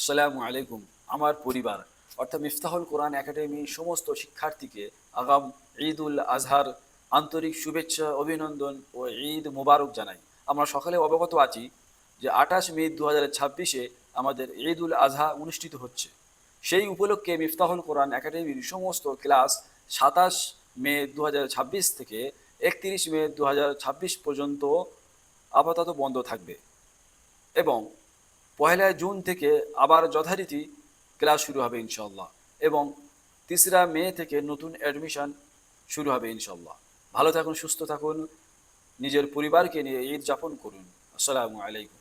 আসসালামু আলাইকুম। আমার পরিবার অর্থাৎ মিফতাহুল কোরআন একাডেমি সমস্ত শিক্ষার্থীকে আগাম ঈদ উল আজহার আন্তরিক শুভেচ্ছা, অভিনন্দন ও ঈদ মোবারক জানাই। আমরা সকলে অবগত আছি যে 28 মে 2026-এ আমাদের ঈদ উল আজহা অনুষ্ঠিত হচ্ছে। সেই উপলক্ষে মিফতাহুল কোরআন একাডেমির সমস্ত ক্লাস 27 মে 2026 থেকে 31 মে 2026 পর্যন্ত আপাতত বন্ধ থাকবে এবং 1 জুন থেকে আবার যথারীতি ক্লাস শুরু হবে ইনশাল্লাহ, এবং 3 মে থেকে নতুন অ্যাডমিশন শুরু হবে ইনশাল্লাহ। ভালো থাকুন, সুস্থ থাকুন, নিজের পরিবারকে নিয়ে ঈদ যাপন করুন। আসসালামু আলাইকুম।